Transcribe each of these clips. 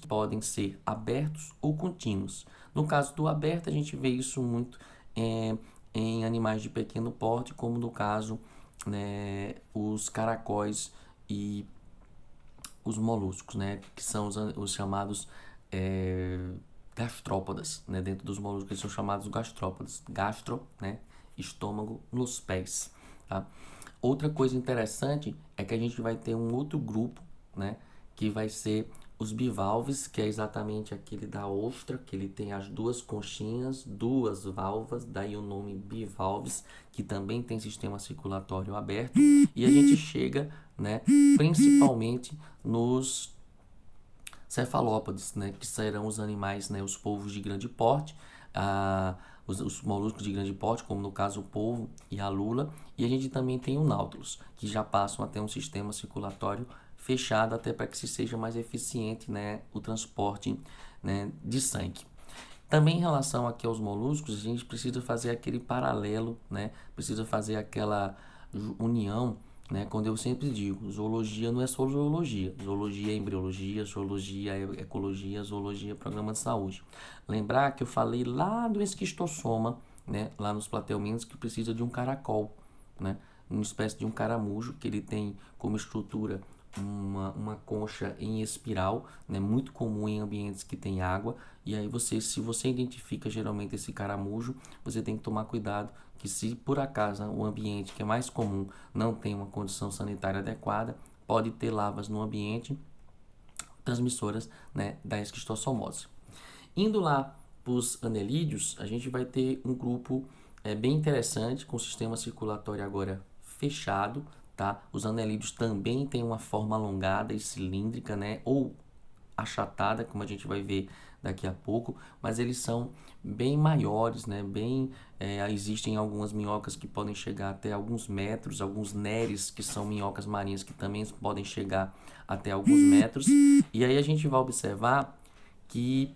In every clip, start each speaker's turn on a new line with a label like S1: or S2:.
S1: podem ser abertos ou contínuos. No caso do aberto, a gente vê isso muito em animais de pequeno porte, como no caso, né, os caracóis e os moluscos, né, que são os chamados gastrópodas, né, dentro dos moluscos eles são chamados gastrópodas, gastro, né, estômago nos pés, tá? Outra coisa interessante é que a gente vai ter um outro grupo, né, que vai ser os bivalves, que é exatamente aquele da ostra, que ele tem as duas conchinhas, duas valvas, daí o nome bivalves, que também tem sistema circulatório aberto, e a gente chega, né, principalmente nos cefalópodes, né, que serão os animais, né, os polvos de grande porte, os moluscos de grande porte, como no caso o polvo e a lula, e a gente também tem o náutilus, que já passam a ter um sistema circulatório fechado, até para que se seja mais eficiente, né, o transporte, né, de sangue. Também em relação aqui aos moluscos, a gente precisa fazer aquele paralelo, né? Precisa fazer aquela união, né? Quando eu sempre digo, zoologia não é só zoologia. Zoologia é embriologia, zoologia é ecologia, zoologia é programa de saúde. Lembrar que eu falei lá do esquistossoma, né? Lá nos plateumintos, que precisa de um caracol, né? Uma espécie de um caramujo, que ele tem como estrutura uma concha em espiral, né, muito comum em ambientes que tem água. E aí se você identifica geralmente esse caramujo, você tem que tomar cuidado que se por acaso o ambiente que é mais comum não tem uma condição sanitária adequada, pode ter larvas no ambiente transmissoras, né, da esquistossomose. Indo lá para os anelídeos, a gente vai ter um grupo bem interessante, com o sistema circulatório agora fechado, tá? Os anelídeos também têm uma forma alongada e cilíndrica, né? Ou achatada, como a gente vai ver daqui a pouco, mas eles são bem maiores, né? Existem algumas minhocas que podem chegar até alguns metros, alguns neres, que são minhocas marinhas que também podem chegar até alguns metros. E aí a gente vai observar que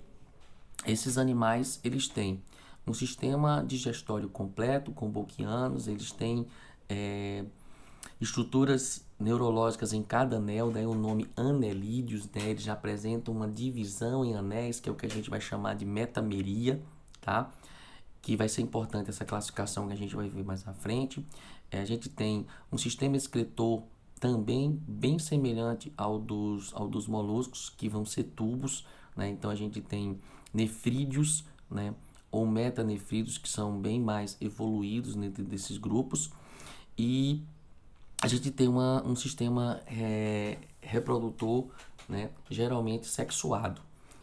S1: esses animais, eles têm um sistema digestório completo, com boquianos, eles têm estruturas neurológicas em cada anel, daí o nome anelídeos, né? Eles já apresentam uma divisão em anéis, que é o que a gente vai chamar de metameria, tá? Que vai ser importante essa classificação que a gente vai ver mais à frente. A gente tem um sistema excretor também bem semelhante ao dos moluscos, que vão ser tubos, né? Então a gente tem nefrídeos, né? Ou metanefrídeos, que são bem mais evoluídos dentro desses grupos. E a gente tem um sistema reprodutor, né, geralmente sexuado.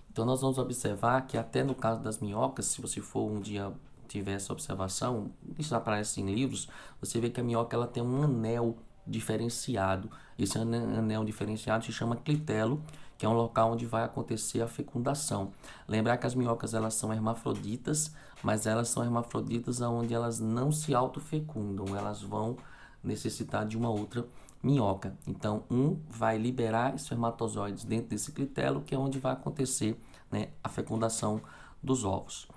S1: Então nós vamos observar que até no caso das minhocas, se você for um dia tiver essa observação, isso aparece em livros, você vê que a minhoca ela tem um anel diferenciado. Esse anel diferenciado se chama clitelo, que é um local onde vai acontecer a fecundação. Lembrar que as minhocas elas são hermafroditas, mas elas são hermafroditas onde elas não se autofecundam, elas vão necessitar de uma outra minhoca. Então, vai liberar espermatozoides dentro desse clitelo, que é onde vai acontecer, né, a fecundação dos ovos.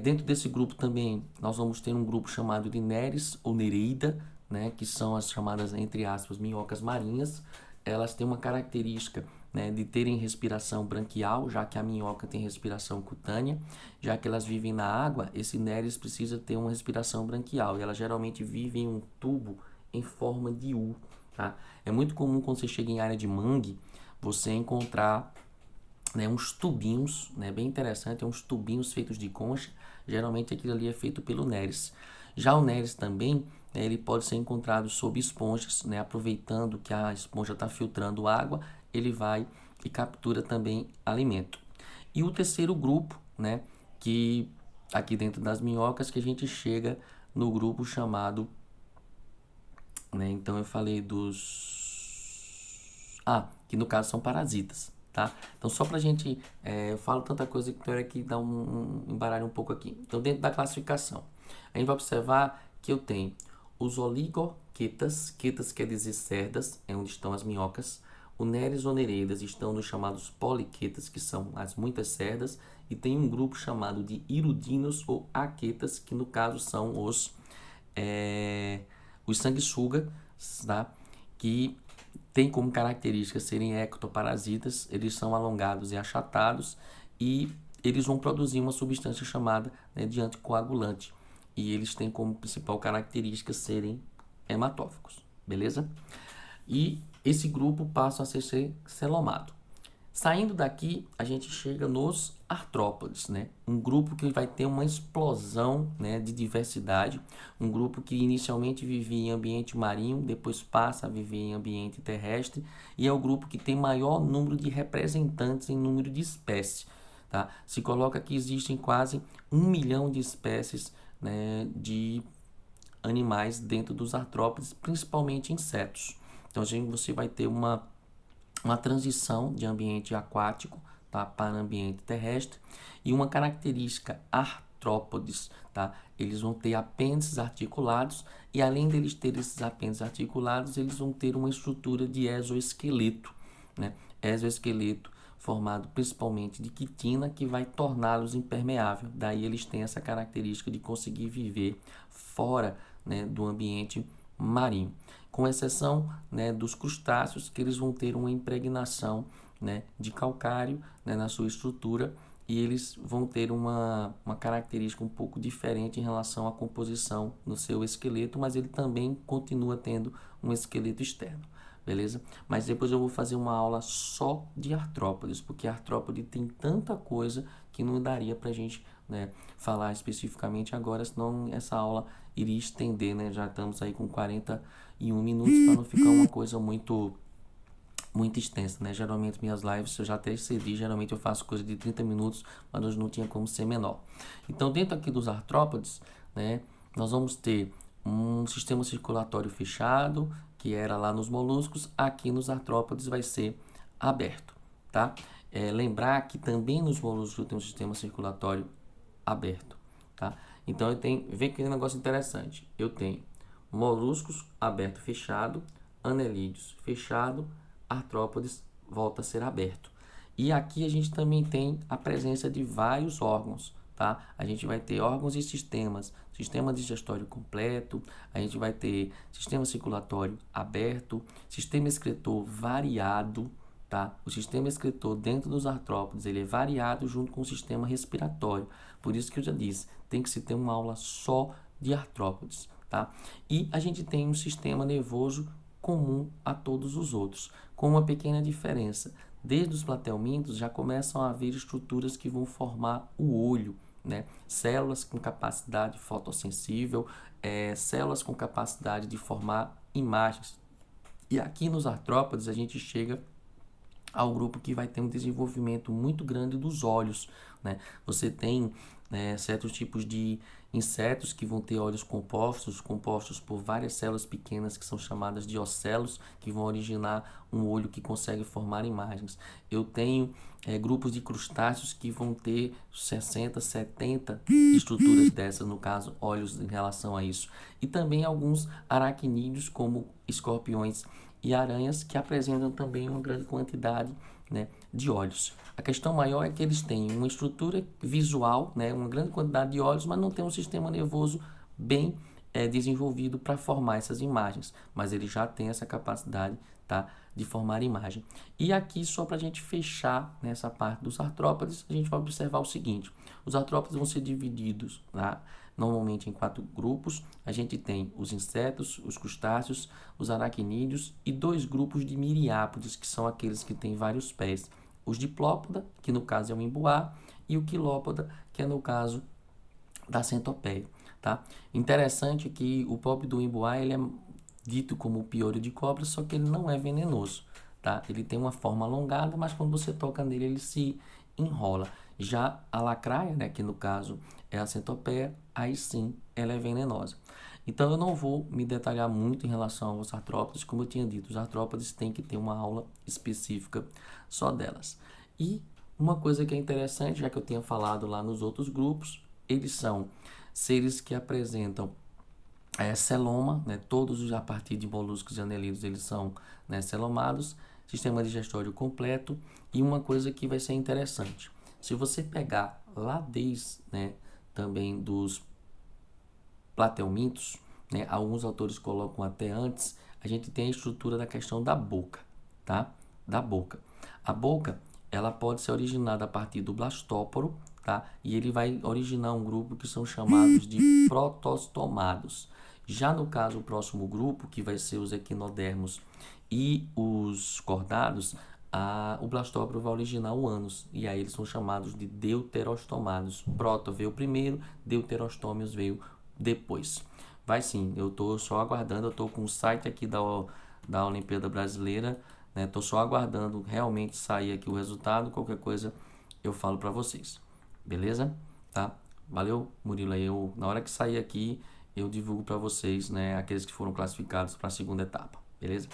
S1: Dentro desse grupo também, nós vamos ter um grupo chamado de Nereis ou Nereida, né, que são as chamadas, entre aspas, minhocas marinhas. Elas têm uma característica, né, de terem respiração branquial, já que a minhoca tem respiração cutânea. Já que elas vivem na água, esse Nereis precisa ter uma respiração branquial, e elas geralmente vivem em um tubo em forma de U. Tá? É muito comum quando você chega em área de mangue, você encontrar, né, uns tubinhos, né, bem interessante, uns tubinhos feitos de concha. Geralmente aquilo ali é feito pelo Nereis. Já o Nereis também, né, ele pode ser encontrado sob esponjas, né, aproveitando que a esponja está filtrando água, ele vai e captura também alimento. E o terceiro grupo, né, que aqui dentro das minhocas, que a gente chega no grupo chamado, né, então eu falei que no caso são parasitas, tá? Então só pra gente, eu falo tanta coisa que tem hora que dá um embaralho um pouco aqui. Então dentro da classificação, a gente vai observar que eu tenho os oligoquetas, quetas quer dizer cerdas, é onde estão as minhocas. O Nereis ou Nereidas estão nos chamados poliquetas, que são as muitas cerdas, e tem um grupo chamado de irudinos ou aquetas, que no caso são os sanguessugas, tá? Que tem como característica serem ectoparasitas, eles são alongados e achatados e eles vão produzir uma substância chamada, né, de anticoagulante. E eles têm como principal característica serem hematófagos, beleza? E esse grupo passa a ser celomado. Saindo daqui, a gente chega nos artrópodes, né? Um grupo que vai ter uma explosão, né, de diversidade, um grupo que inicialmente vivia em ambiente marinho, depois passa a viver em ambiente terrestre, e é o grupo que tem maior número de representantes em número de espécies, tá? Se coloca que existem quase 1 milhão de espécies, né, de animais dentro dos artrópodes, principalmente insetos. Então, você vai ter uma transição de ambiente aquático, tá, para ambiente terrestre, e uma característica artrópodes, tá? Eles vão ter apêndices articulados e além deles terem esses apêndices articulados, eles vão ter uma estrutura de exoesqueleto, né? Exoesqueleto formado principalmente de quitina que vai torná-los impermeáveis. Daí eles têm essa característica de conseguir viver fora, né, do ambiente marinho, com exceção, né, dos crustáceos, que eles vão ter uma impregnação, né, de calcário, né, na sua estrutura, e eles vão ter uma característica um pouco diferente em relação à composição no seu esqueleto, mas ele também continua tendo um esqueleto externo, beleza? Mas depois eu vou fazer uma aula só de artrópodes, porque a artrópode tem tanta coisa que não daria pra gente, né, falar especificamente agora, senão essa aula iria estender, né? Já estamos aí com 41 minutos para não ficar uma coisa muito extensa, né? Geralmente minhas lives eu já até excedi, geralmente eu faço coisa de 30 minutos, mas hoje não tinha como ser menor. Então, dentro aqui dos artrópodes, né, nós vamos ter um sistema circulatório fechado, que era lá nos moluscos, aqui nos artrópodes vai ser aberto, tá? Lembrar que também nos moluscos tem um sistema circulatório aberto, tá? Então eu tenho, vê que negócio interessante. Eu tenho moluscos aberto e fechado, anelídeos fechado, artrópodes volta a ser aberto. E aqui a gente também tem a presença de vários órgãos, tá? A gente vai ter órgãos e sistemas, sistema digestório completo, a gente vai ter sistema circulatório aberto, sistema excretor variado, tá? O sistema excretor dentro dos artrópodes, ele é variado junto com o sistema respiratório. Por isso que eu já disse, tem que se ter uma aula só de artrópodes, tá? E a gente tem um sistema nervoso comum a todos os outros, com uma pequena diferença. Desde os platelmintos já começam a haver estruturas que vão formar o olho, né? Células com capacidade fotossensível, células com capacidade de formar imagens. E aqui nos artrópodes a gente chega ao grupo que vai ter um desenvolvimento muito grande dos olhos, né? Você tem, né, certos tipos de insetos que vão ter olhos compostos por várias células pequenas que são chamadas de ocelos, que vão originar um olho que consegue formar imagens. Eu tenho grupos de crustáceos que vão ter 60, 70 estruturas dessas, no caso, olhos em relação a isso. E também alguns aracnídeos, como escorpiões e aranhas, que apresentam também uma grande quantidade, né, de olhos. A questão maior é que eles têm uma estrutura visual, né, uma grande quantidade de olhos, mas não tem um sistema nervoso bem desenvolvido para formar essas imagens, mas ele já tem essa capacidade, tá, de formar imagem. E aqui, só para a gente fechar nessa parte dos artrópodes, a gente vai observar o seguinte: os artrópodes vão ser divididos, tá, normalmente em 4 grupos. A gente tem os insetos, os crustáceos, os aracnídeos e 2 grupos de miriápodes, que são aqueles que têm vários pés. Os diplópoda, que no caso é o emboá, e o quilópoda, que é no caso da centopeia, tá? Interessante que o pobre do emboá, ele é dito como o piolho de cobra, só que ele não é venenoso, tá? Ele tem uma forma alongada, mas quando você toca nele, ele se enrola. Já a lacraia, né, que no caso é a centopeia, aí sim ela é venenosa. Então eu não vou me detalhar muito em relação aos artrópodes, como eu tinha dito, os artrópodes têm que ter uma aula específica só delas. E uma coisa que é interessante, já que eu tinha falado lá nos outros grupos, eles são seres que apresentam celoma, né? Todos a partir de moluscos e anelídeos eles são, né, celomados, sistema digestório completo. E uma coisa que vai ser interessante, se você pegar lá desde, né, também dos platelmintos, né, alguns autores colocam até antes, a gente tem a estrutura da questão da boca, tá? Da boca. A boca, ela pode ser originada a partir do blastóporo, tá? E ele vai originar um grupo que são chamados de protostomados. Já no caso, o próximo grupo, que vai ser os equinodermos e os cordados, o blastóporo vai originar o ânus, e aí eles são chamados de deuterostomados. Proto veio primeiro, deuterostômios veio depois. Vai sim, eu tô só aguardando, eu tô com o site aqui da Olimpíada Brasileira, né? Tô só aguardando realmente sair aqui o resultado, qualquer coisa eu falo para vocês. Beleza? Tá? Valeu, Murilo, aí na hora que sair aqui, eu divulgo para vocês, né, aqueles que foram classificados para a segunda etapa, beleza?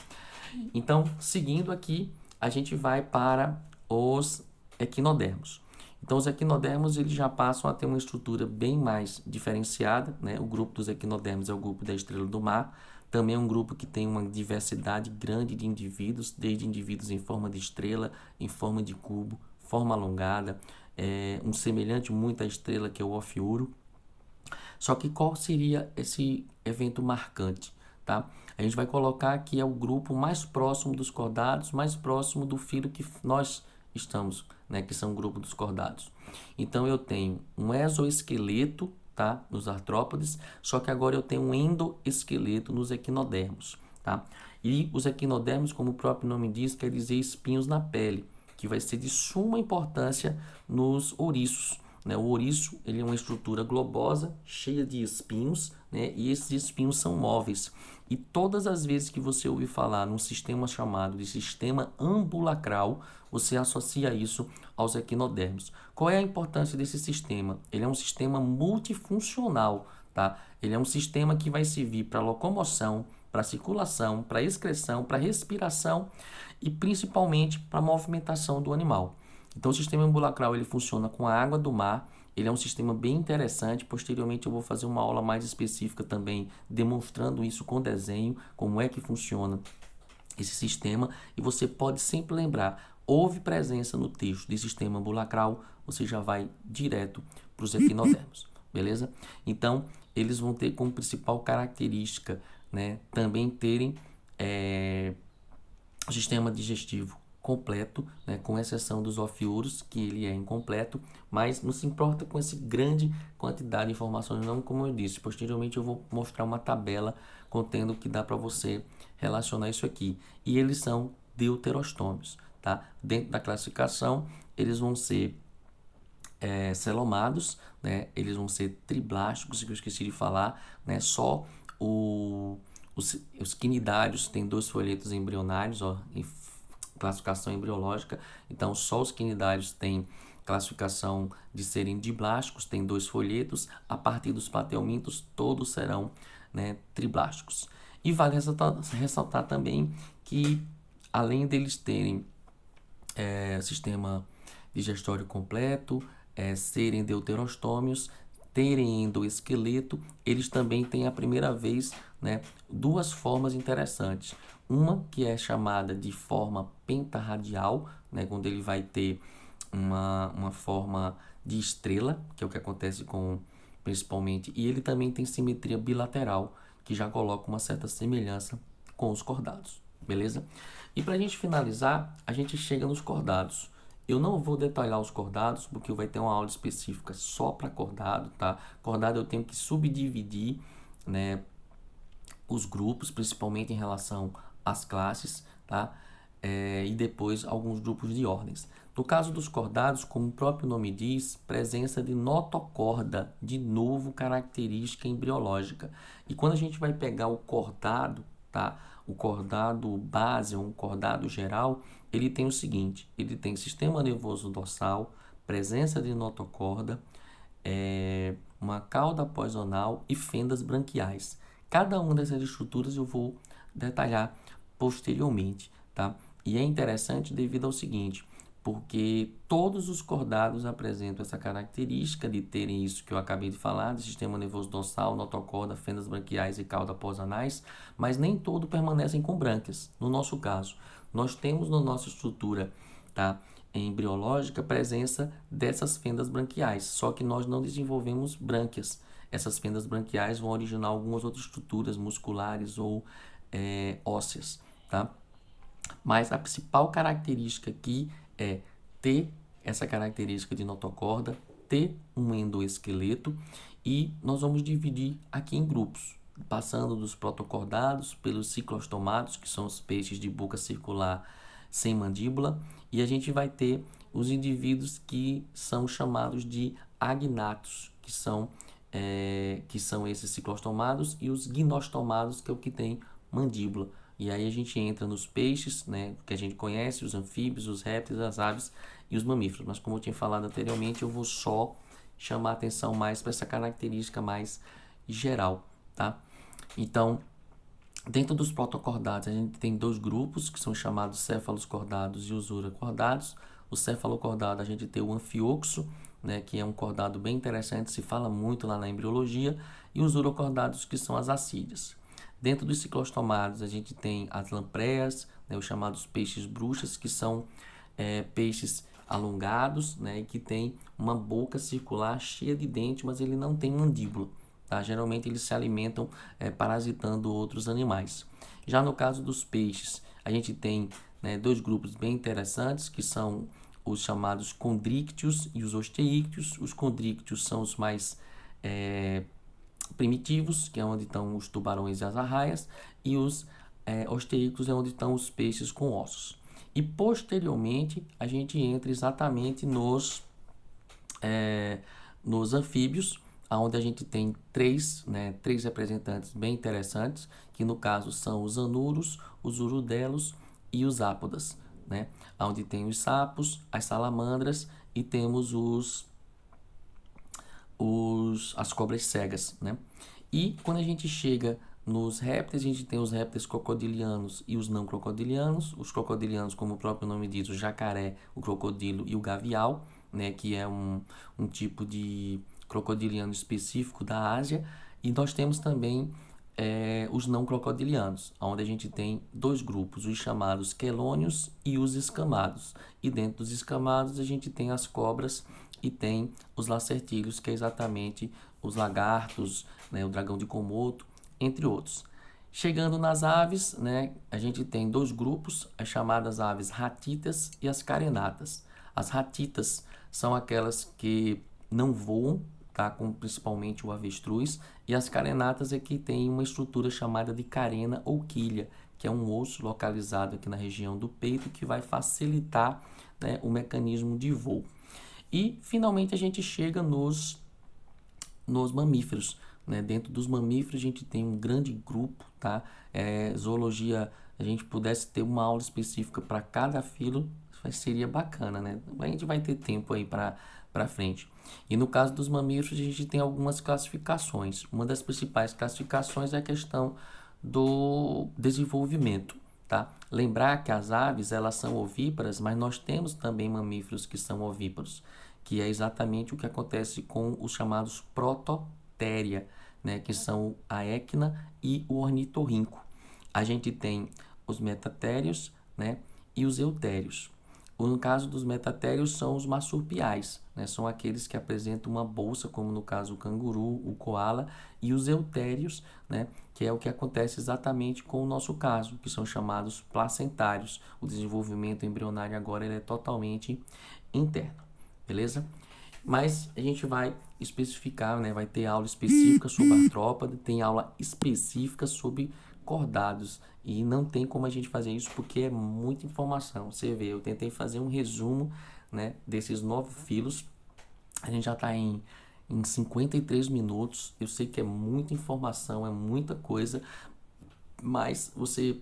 S1: Então, seguindo aqui, a gente vai para os equinodermos. Então, os equinodermos eles já passam a ter uma estrutura bem mais diferenciada, né? O grupo dos equinodermos é o grupo da estrela do mar, também é um grupo que tem uma diversidade grande de indivíduos, desde indivíduos em forma de estrela, em forma de cubo, forma alongada, um semelhante muito à estrela que é o Ofiuro. Só que qual seria esse evento marcante, tá? A gente vai colocar que é o grupo mais próximo dos cordados, mais próximo do filo que nós estamos, né? Que são o grupo dos cordados. Então eu tenho um exoesqueleto, tá? Nos artrópodes, só que agora eu tenho um endoesqueleto nos equinodermos, tá? E os equinodermos, como o próprio nome diz, quer dizer espinhos na pele, que vai ser de suma importância nos ouriços. Né? O ouriço ele é uma estrutura globosa, cheia de espinhos, né? E esses espinhos são móveis. E todas as vezes que você ouvir falar num sistema chamado de sistema ambulacral, você associa isso aos equinodermos. Qual é a importância desse sistema? Ele é um sistema multifuncional, tá? Ele é um sistema que vai servir para locomoção, para circulação, para excreção, para respiração e principalmente para movimentação do animal. Então, o sistema ambulacral ele funciona com a água do mar. Ele é um sistema bem interessante. Posteriormente, eu vou fazer uma aula mais específica também, demonstrando isso com desenho, como é que funciona esse sistema. E você pode sempre lembrar, houve presença no texto de sistema ambulacral, você já vai direto para os equinodermos, beleza? Então, eles vão ter como principal característica, né, também terem o sistema digestivo completo, né, com exceção dos ofiuros, que ele é incompleto, mas não se importa com essa grande quantidade de informações, não, como eu disse. Posteriormente eu vou mostrar uma tabela contendo o que dá para você relacionar isso aqui. E eles são deuterostômios, tá? Dentro da classificação, eles vão ser celomados, né? Eles vão ser triblásticos, que eu esqueci de falar, né? Só os quinidários têm 2 folhetos embrionários, ó, em classificação embriológica. Então, só os quinidários têm classificação de serem diblásticos, tem 2 folhetos. A partir dos plateumintos, todos serão, né, triblásticos. E vale ressaltar também que, além deles terem sistema digestório completo, serem deuterostômios, terem endoesqueleto, eles também têm a primeira vez, né, 2 formas interessantes. Uma que é chamada de forma pentarradial, né, quando ele vai ter uma forma de estrela, que é o que acontece com principalmente, e ele também tem simetria bilateral, que já coloca uma certa semelhança com os cordados, beleza? E para a gente finalizar, a gente chega nos cordados. Eu não vou detalhar os cordados, porque vai ter uma aula específica só para cordado, tá? Cordado eu tenho que subdividir, né, os grupos, principalmente em relação às classes, tá? E depois alguns grupos de ordens. No caso dos cordados, como o próprio nome diz, presença de notocorda, de novo característica embriológica. E quando a gente vai pegar o cordado, tá? O cordado base ou um cordado geral, ele tem o seguinte: ele tem sistema nervoso dorsal, presença de notocorda, uma cauda poisonal e fendas branquiais. Cada uma dessas estruturas eu vou detalhar posteriormente, tá? E é interessante devido ao seguinte, porque todos os cordados apresentam essa característica de terem isso que eu acabei de falar, de sistema nervoso dorsal, notocorda, fendas branquiais e cauda poisonais, mas nem todos permanecem com brânquias. No nosso caso, nós temos na nossa estrutura, tá, embriológica, presença dessas fendas branquiais, só que nós não desenvolvemos brânquias. Essas fendas branquiais vão originar algumas outras estruturas musculares ou ósseas, tá? Mas a principal característica aqui é ter essa característica de notocorda, ter um endoesqueleto, e nós vamos dividir aqui em grupos, passando dos protocordados pelos ciclostomados, que são os peixes de boca circular sem mandíbula, e a gente vai ter os indivíduos que são chamados de agnatos, que são esses ciclostomados, e os gnostomados, que é o que tem mandíbula. E aí a gente entra nos peixes, né, que a gente conhece, os anfíbios, os répteis, as aves e os mamíferos. Mas como eu tinha falado anteriormente, eu vou só chamar a atenção mais para essa característica mais geral, tá? Então, dentro dos protocordados, a gente tem dois grupos, que são chamados céfalos cordados e os uracordados. O cefalocordado, a gente tem o anfioxo, né, que é um cordado bem interessante, se fala muito lá na embriologia, e os urocordados, que são as assídeas. Dentro dos ciclostomados, a gente tem as lampreas, né, os chamados peixes bruxas, que são peixes alongados, né, e que tem uma boca circular cheia de dentes, mas ele não tem mandíbula. Tá? Geralmente eles se alimentam parasitando outros animais. Já no caso dos peixes, a gente tem, né, dois grupos bem interessantes, que são os chamados condríctios e os osteíctios. Os condríctios são os mais primitivos, que é onde estão os tubarões e as arraias, e os osteícticos é onde estão os peixes com ossos. E posteriormente a gente entra exatamente nos anfíbios, onde a gente tem três representantes bem interessantes, que no caso são os anuros, os urudelos e os ápodas, né? Onde tem os sapos, as salamandras e temos as cobras cegas, né? E quando a gente chega nos répteis, a gente tem os répteis crocodilianos e os não crocodilianos. Os crocodilianos, como o próprio nome diz, o jacaré, o crocodilo e o gavial, né? Que é um tipo de crocodiliano específico da Ásia. E nós temos também os não crocodilianos, onde a gente tem dois grupos, os chamados quelônios e os escamados. E dentro dos escamados a gente tem as cobras e tem os lacertílios, que é exatamente os lagartos, né, o dragão de Komodo, entre outros. Chegando nas aves, né, a gente tem dois grupos, as chamadas aves ratitas e as carenatas. As ratitas são aquelas que não voam, tá, como principalmente o avestruz, e as carenatas é que tem uma estrutura chamada de carena ou quilha, que é um osso localizado aqui na região do peito que vai facilitar, né, o mecanismo de voo. E finalmente a gente chega nos mamíferos, né? Dentro dos mamíferos a gente tem um grande grupo, tá? Zoologia, a gente pudesse ter uma aula específica para cada filo, seria bacana, né? A gente vai ter tempo aí para frente. E no caso dos mamíferos a gente tem algumas classificações. Uma das principais classificações é a questão do desenvolvimento, tá? Lembrar que as aves, elas são ovíparas, mas nós temos também mamíferos que são ovíparos, que é exatamente o que acontece com os chamados prototéria, né, que são a equina e o ornitorrinco. A gente tem os metatérios, né, e os eutérios. No caso dos metatérios são os marsupiais, né, são aqueles que apresentam uma bolsa, como no caso o canguru, o coala, e os eutérios, né, que é o que acontece exatamente com o nosso caso, que são chamados placentários. O desenvolvimento embrionário agora ele é totalmente interno. Beleza? Mas a gente vai especificar, né? Vai ter aula específica sobre artrópode, tem aula específica sobre cordados. E não tem como a gente fazer isso porque é muita informação. Você vê, eu tentei fazer um resumo, né, desses 9 filos. A gente já está em 53 minutos. Eu sei que é muita informação, é muita coisa, mas você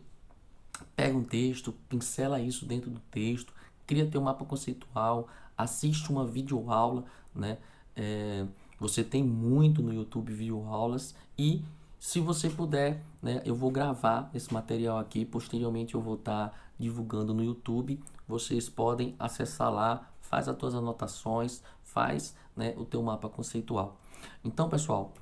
S1: pega um texto, pincela isso dentro do texto, cria teu mapa conceitual, assiste uma videoaula, né? Você tem muito no YouTube videoaulas e se você puder, né, eu vou gravar esse material aqui, posteriormente eu vou estar divulgando no YouTube, vocês podem acessar lá, faz as tuas anotações, faz, né, o teu mapa conceitual. Então, pessoal,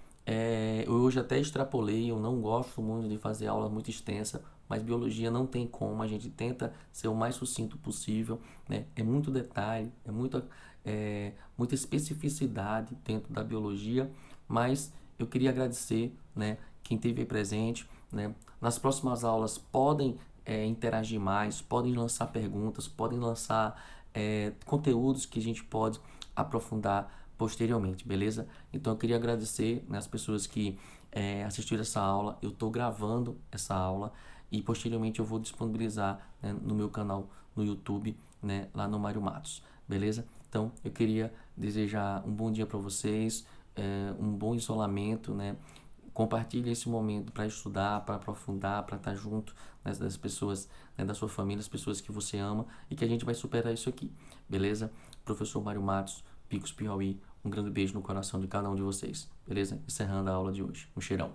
S1: eu hoje até extrapolei, eu não gosto muito de fazer aula muito extensa, mas biologia não tem como, a gente tenta ser o mais sucinto possível, né? É muito detalhe, muita especificidade dentro da biologia, mas eu queria agradecer, né, quem esteve aí presente, né, Nas próximas aulas podem interagir mais, podem lançar perguntas, podem lançar conteúdos que a gente pode aprofundar posteriormente, beleza? Então eu queria agradecer, né, as pessoas que assistiram essa aula. Eu estou gravando essa aula e posteriormente eu vou disponibilizar, né, no meu canal no YouTube, né, lá no Mário Matos, beleza? Então eu queria desejar um bom dia para vocês, um bom isolamento, né? Compartilhe esse momento para estudar, para aprofundar, para estar junto, né, das pessoas, né, da sua família, as pessoas que você ama, e que a gente vai superar isso aqui, beleza? Professor Mário Matos, Picos Piauí, um grande beijo no coração de cada um de vocês, beleza? Encerrando a aula de hoje. Um cheirão.